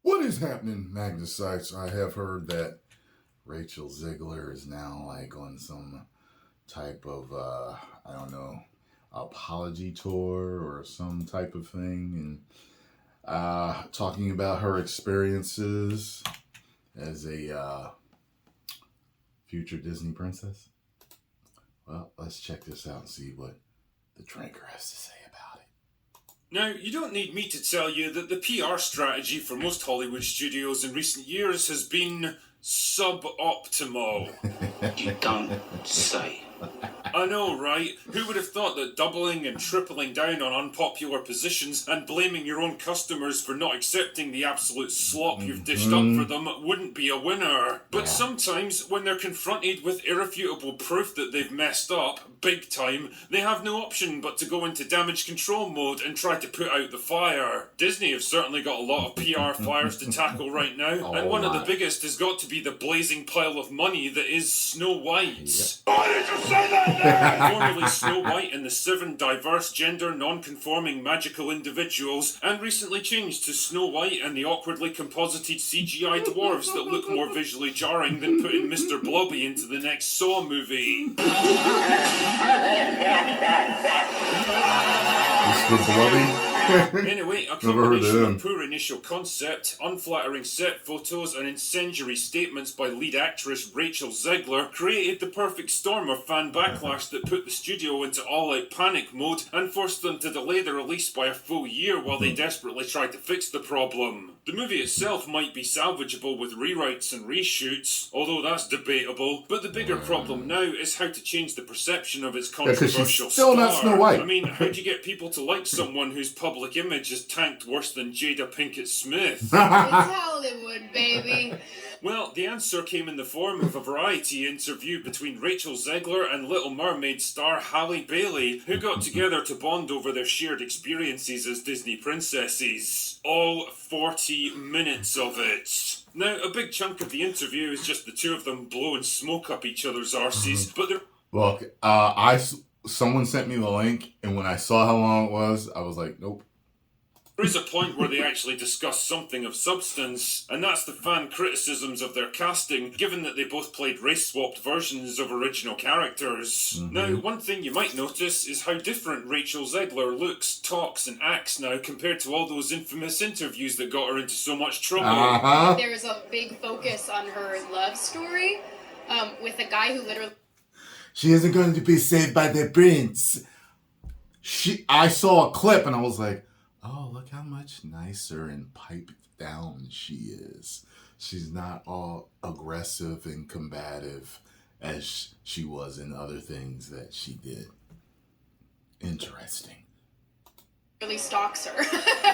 What is happening, Magnus sites? I have heard that Rachel Ziegler is now like on some type of I don't know, apology tour or some type of thing, and talking about her experiences as a future Disney princess. Well, let's check this out and see what the drinker has to say about it. Now, you don't need me to tell you that the PR strategy for most Hollywood studios in recent years has been suboptimal. You don't say. I know, right? Who would have thought that doubling and tripling down on unpopular positions and blaming your own customers for not accepting the absolute slop you've dished up for them wouldn't be a winner? But sometimes, when they're confronted with irrefutable proof that they've messed up, big time, they have no option but to go into damage control mode and try to put out the fire. Disney have certainly got a lot of PR fires to tackle right now, and one of the biggest has got to be the blazing pile of money that is Snow White. Why did you say that? Formerly Snow White and the 7 diverse gender non-conforming magical individuals, and recently changed to Snow White and the awkwardly composited CGI dwarves that look more visually jarring than putting Mr. Blobby into the next Saw movie. Mr. Blobby? Anyway, a combination of poor initial concept, unflattering set photos, and incendiary statements by lead actress Rachel Ziegler created the perfect storm of fan backlash that put the studio into all-out panic mode and forced them to delay the release by a full year while they desperately tried to fix the problem. The movie itself might be salvageable with rewrites and reshoots, although that's debatable, but the bigger problem now is how to change the perception of its controversial still star. not Snow White. I mean, how do you get people to like someone whose public image is tanked worse than Jada Pinkett Smith? It's Hollywood, baby. Well, the answer came in the form of a variety interview between Rachel Ziegler and Little Mermaid star Halle Bailey, who got together to bond over their shared experiences as Disney princesses. All 40 minutes of it. Now, a big chunk of the interview is just the two of them blowing smoke up each other's arses, but they're... Look, someone sent me the link, and when I saw how long it was, I was like, nope. There is a point where they actually discuss something of substance, and that's the fan criticisms of their casting, given that they both played race-swapped versions of original characters. Now, one thing you might notice is how different Rachel Ziegler looks, talks, and acts now compared to all those infamous interviews that got her into so much trouble. There's a big focus on her love story with a guy who literally... She isn't going to be saved by the prince. I saw a clip, and I was like, oh, look how much nicer and piped down she is. She's not all aggressive and combative as she was in other things that she did. Interesting. really stalks her.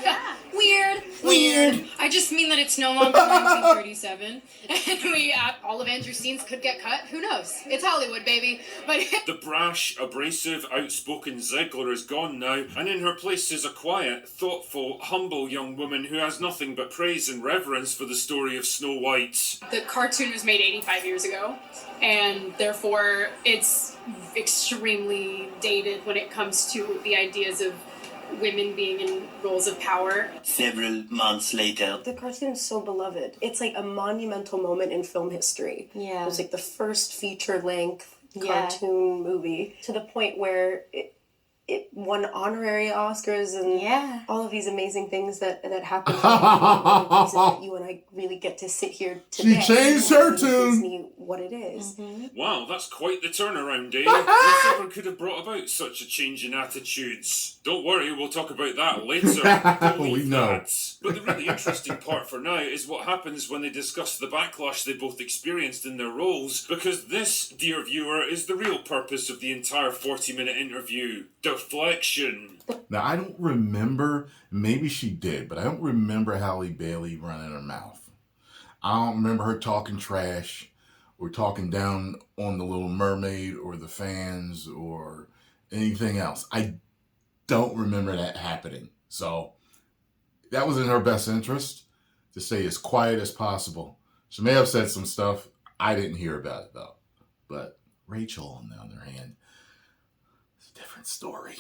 Yeah. Weird. I just mean that it's no longer 1937, and all of Andrew's scenes could get cut. Who knows? It's Hollywood, baby. But the brash, abrasive, outspoken Ziegler is gone now, and in her place is a quiet, thoughtful, humble young woman who has nothing but praise and reverence for the story of Snow White. The cartoon was made 85 years ago, and therefore it's extremely dated when it comes to the ideas of women being in roles of power. Several months later. The cartoon is so beloved. It's like a monumental moment in film history. Yeah. It was like the first feature-length cartoon movie, to the point where it won honorary Oscars and all of these amazing things that happened. That you and I really get to sit here today. She changed her tune. Disney what it is. Mm-hmm. Wow, that's quite the turnaround, eh? Whatever could have brought about such a change in attitudes? Don't worry, we'll talk about that later. We know. That. But the really interesting part for now is what happens when they discuss the backlash they both experienced in their roles, because this, dear viewer, is the real purpose of the entire 40-minute interview. Deflection. Now, I don't remember, maybe she did, but I don't remember Halle Bailey running her mouth. I don't remember her talking trash or talking down on the Little Mermaid or the fans or anything else. I don't remember that happening. So that was in her best interest to stay as quiet as possible. She may have said some stuff. I didn't hear about it, though. But Rachel, on the other hand, it's a different story.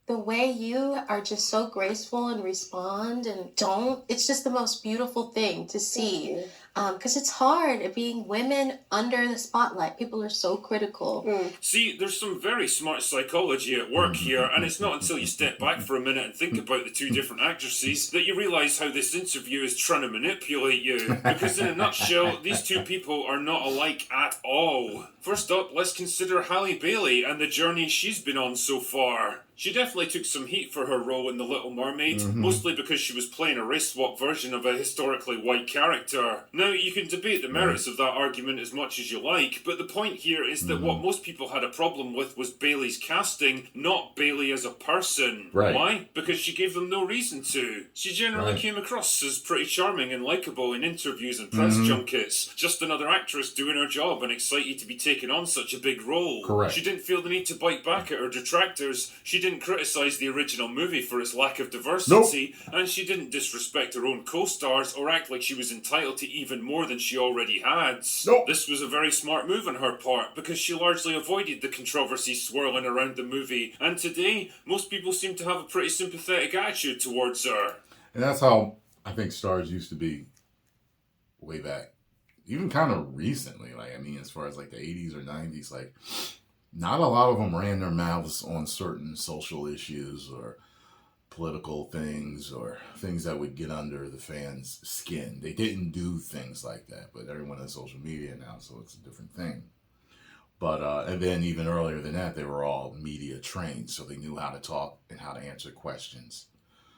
The way you are just so graceful and respond and it's just the most beautiful thing to see. Because it's hard being women under the spotlight. People are so critical. See, there's some very smart psychology at work here, and it's not until you step back for a minute and think about the two different actresses that you realise how this interview is trying to manipulate you. Because in a nutshell, these two people are not alike at all. First up, let's consider Halle Bailey and the journey she's been on so far. She definitely took some heat for her role in The Little Mermaid, mostly because she was playing a race-swap version of a historically white character. Now, you can debate the merits of that argument as much as you like, but the point here is that what most people had a problem with was Bailey's casting, not Bailey as a person. Right. Why? Because she gave them no reason to. She generally came across as pretty charming and likeable in interviews and press junkets. Just another actress doing her job and excited to be taking on such a big role. Correct. She didn't feel the need to bite back at her detractors. She didn't criticise the original movie for its lack of diversity, and she didn't disrespect her own co-stars or act like she was entitled to even more than she already had. This was a very smart move on her part, because she largely avoided the controversy swirling around the movie, and today, most people seem to have a pretty sympathetic attitude towards her. And that's how I think stars used to be way back. Even kind of recently, as far as the 80s or 90s, not a lot of them ran their mouths on certain social issues or political things or things that would get under the fans' skin. They didn't do things like that, but everyone has social media now, so it's a different thing. But, and then even earlier than that, they were all media trained, so they knew how to talk and how to answer questions.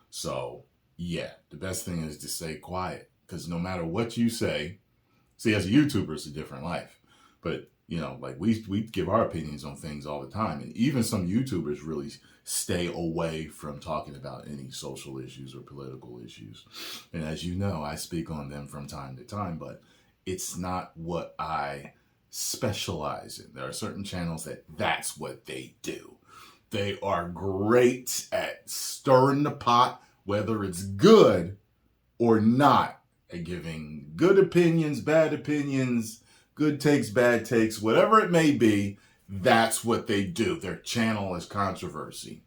So, yeah, the best thing is to stay quiet, because no matter what you say, see, as a YouTuber, it's a different life. But, we give our opinions on things all the time. And even some YouTubers really stay away from talking about any social issues or political issues. And as you know, I speak on them from time to time, but it's not what I specialize in. There are certain channels that's what they do. They are great at stirring the pot, whether it's good or not, at giving good opinions, bad opinions, good takes, bad takes, whatever it may be. That's what they do. Their channel is controversy.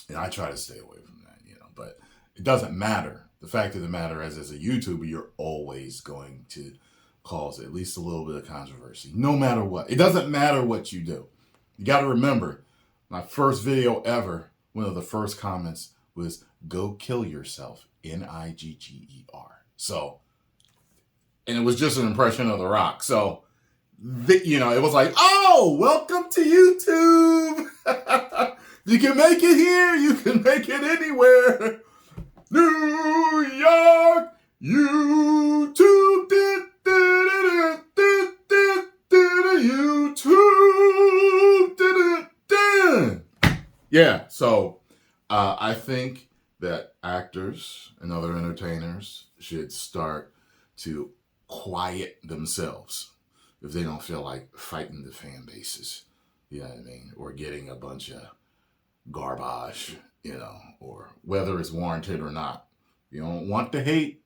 And I try to stay away from that, but it doesn't matter. The fact of the matter is, as a YouTuber, you're always going to cause at least a little bit of controversy, no matter what. It doesn't matter what you do. You got to remember, my first video ever, one of the first comments was, "Go kill yourself, Nigger." So, and it was just an impression of The Rock. So, it was like, oh, welcome to YouTube. You can make it here. You can make it anywhere. New York, YouTube. YouTube. Yeah, so I think that actors and other entertainers should start to quiet themselves if they don't feel like fighting the fan bases, you know what I mean? Or getting a bunch of garbage, or whether it's warranted or not. You don't want the hate,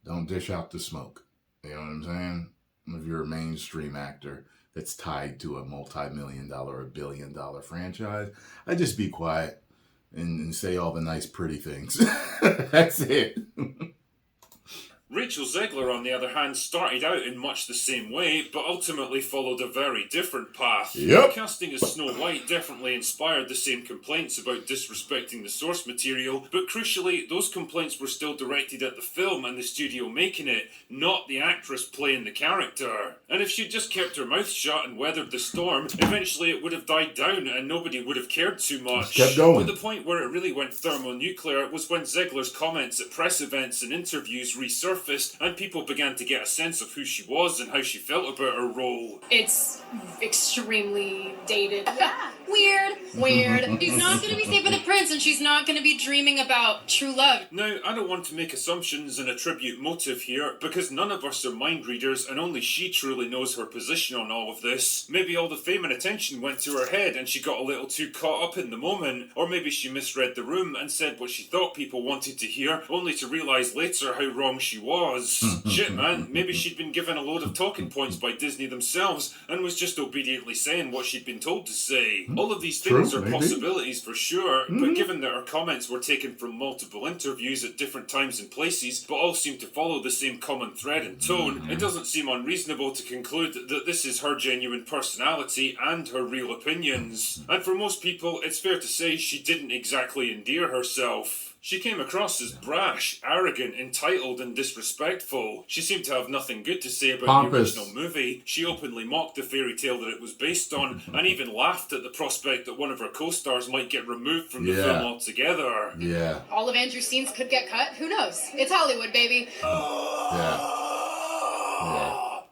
don't dish out the smoke. You know what I'm saying? If you're a mainstream actor that's tied to a multi-million-dollar or billion-dollar franchise, I just be quiet and say all the nice, pretty things. That's it. Rachel Zegler, on the other hand, started out in much the same way, but ultimately followed a very different path. Yep. Casting as Snow White definitely inspired the same complaints about disrespecting the source material, but crucially, those complaints were still directed at the film and the studio making it, not the actress playing the character. And if she'd just kept her mouth shut and weathered the storm, eventually it would have died down and nobody would have cared too much. Just kept going. But the point where it really went thermonuclear was when Zegler's comments at press events and interviews resurfaced, and people began to get a sense of who she was and how she felt about her role. It's extremely dated. Weird. She's not going to be safe with the prince, and she's not going to be dreaming about true love. Now, I don't want to make assumptions and attribute motive here, because none of us are mind readers, and only she truly knows her position on all of this. Maybe all the fame and attention went to her head, and she got a little too caught up in the moment, or maybe she misread the room and said what she thought people wanted to hear, only to realise later how wrong she was. was. Shit, man, maybe she'd been given a load of talking points by Disney themselves and was just obediently saying what she'd been told to say. All of these things are possibilities for sure, but given that her comments were taken from multiple interviews at different times and places, but all seem to follow the same common thread and tone, it doesn't seem unreasonable to conclude that this is her genuine personality and her real opinions. And for most people, it's fair to say she didn't exactly endear herself. She came across as brash, arrogant, entitled, and disrespectful. She seemed to have nothing good to say about the original movie. She openly mocked the fairy tale that it was based on, and even laughed at the prospect that one of her co-stars might get removed from the film altogether. Yeah. All of Andrew's scenes could get cut. Who knows? It's Hollywood, baby.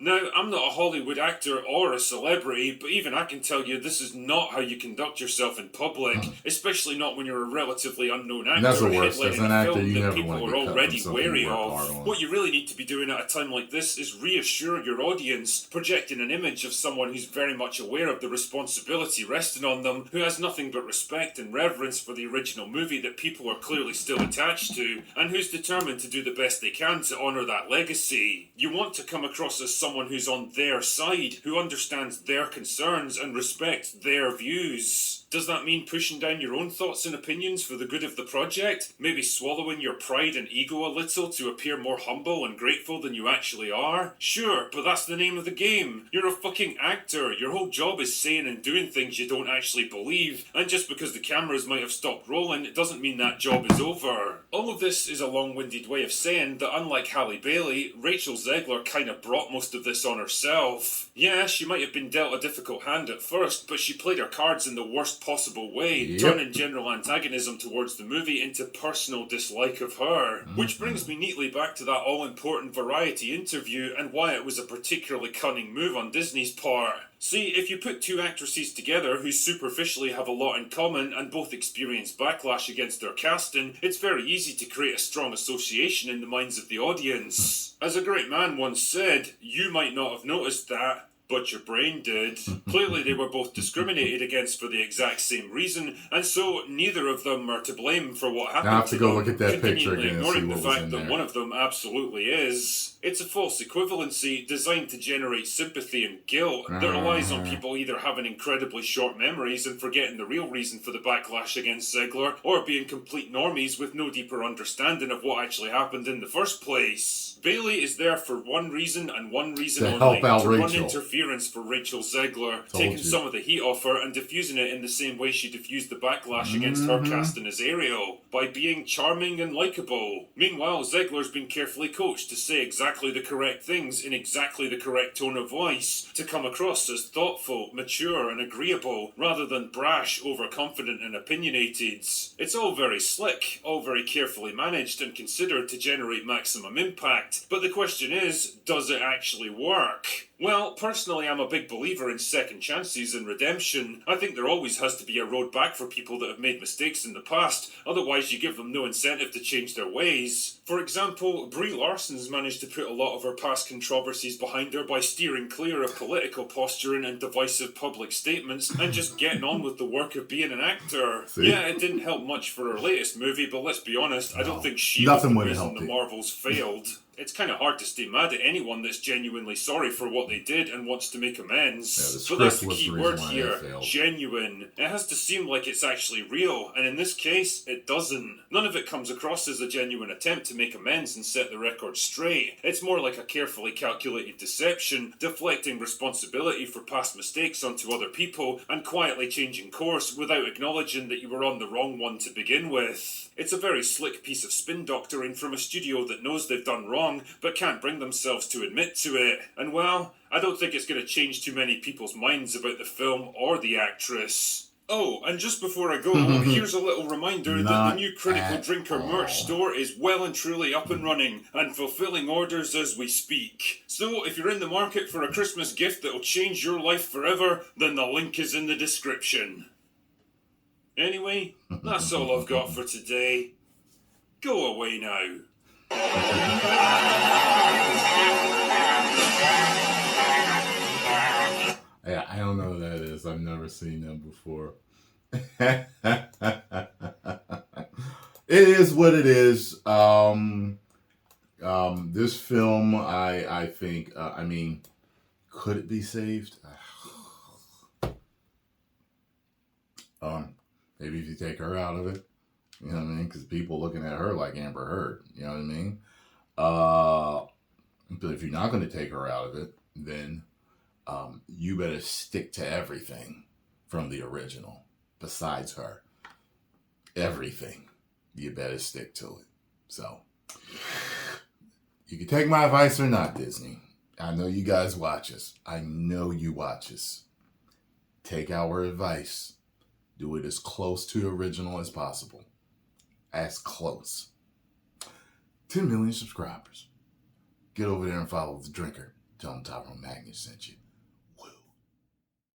Now, I'm not a Hollywood actor or a celebrity, but even I can tell you this is not how you conduct yourself in public, especially not when you're a relatively unknown actor. That's the worst. As an actor, you never people want to are be already wary of. of. What you really need to be doing at a time like this is reassure your audience, projecting an image of someone who's very much aware of the responsibility resting on them, who has nothing but respect and reverence for the original movie that people are clearly still attached to, and who's determined to do the best they can to honour that legacy. You want to come across as someone who's on their side, who understands their concerns and respects their views. Does that mean pushing down your own thoughts and opinions for the good of the project? Maybe swallowing your pride and ego a little to appear more humble and grateful than you actually are? Sure, but that's the name of the game. You're a fucking actor. Your whole job is saying and doing things you don't actually believe, and just because the cameras might have stopped rolling, it doesn't mean that job is over. All of this is a long-winded way of saying that unlike Halle Bailey, Rachel Zegler kind of brought most of this on herself. Yeah, she might have been dealt a difficult hand at first, but she played her cards in the worst possible way, turning general antagonism towards the movie into personal dislike of her. Which brings me neatly back to that all-important Variety interview and why it was a particularly cunning move on Disney's part. See, if you put two actresses together who superficially have a lot in common and both experience backlash against their casting, it's very easy to create a strong association in the minds of the audience. As a great man once said, you might not have noticed that, but your brain did. Clearly they were both discriminated against for the exact same reason, and so neither of them are to blame for what happened. I have to go look at that picture again and see ignoring what the was fact in that there. one of them absolutely is. It's a false equivalency designed to generate sympathy and guilt that relies on people either having incredibly short memories and forgetting the real reason for the backlash against Zegler, or being complete normies with no deeper understanding of what actually happened in the first place. Bailey is there for one reason and one reason To only, help out to run Rachel. interference for Rachel Zegler, taking some of the heat off her and diffusing it in the same way she diffused the backlash against her casting as Ariel, by being charming and likeable. Meanwhile, Zegler's been carefully coached to say exactly the correct things in exactly the correct tone of voice, to come across as thoughtful, mature and agreeable, rather than brash, overconfident and opinionated. It's all very slick, all very carefully managed and considered to generate maximum impact, but the question is, does it actually work? Well, personally, I'm a big believer in second chances and redemption. I think there always has to be a road back for people that have made mistakes in the past, otherwise you give them no incentive to change their ways. For example, Brie Larson's managed to put a lot of her past controversies behind her by steering clear of political posturing and divisive public statements and just getting on with the work of being an actor. Yeah, it didn't help much for her latest movie, but let's be honest, I don't think she was the reason the Marvels failed. It's kind of hard to stay mad at anyone that's genuinely sorry for what they did and wants to make amends. Yeah, but that's the key word here, genuine. It has to seem like it's actually real, and in this case, it doesn't. None of it comes across as a genuine attempt to make amends and set the record straight. It's more like a carefully calculated deception, deflecting responsibility for past mistakes onto other people, and quietly changing course without acknowledging that you were on the wrong one to begin with. It's a very slick piece of spin doctoring from a studio that knows they've done wrong, but can't bring themselves to admit to it. And well, I don't think it's going to change too many people's minds about the film or the actress. Oh, and just before I go, here's a little reminder that the new Critical Drinker merch store is well and truly up and running, and fulfilling orders as we speak. So, if you're in the market for a Christmas gift that'll change your life forever, then the link is in the description. Anyway, that's all I've got for today. Go away now. Yeah, I don't know who that is. I've never seen them before. It is what it is. This film, I think, I mean, could it be saved? Maybe if you take her out of it, you know what I mean? Because people looking at her like Amber Heard, you know what I mean? But if you're not going to take her out of it, then you better stick to everything from the original besides her. Everything. You better stick to it. So, you can take my advice or not, Disney. I know you guys watch us. I know you watch us. Take our advice. Do it as close to original as possible. As close. 10 million subscribers. Get over there and follow the drinker. Tell him Tyrone Magnus sent you.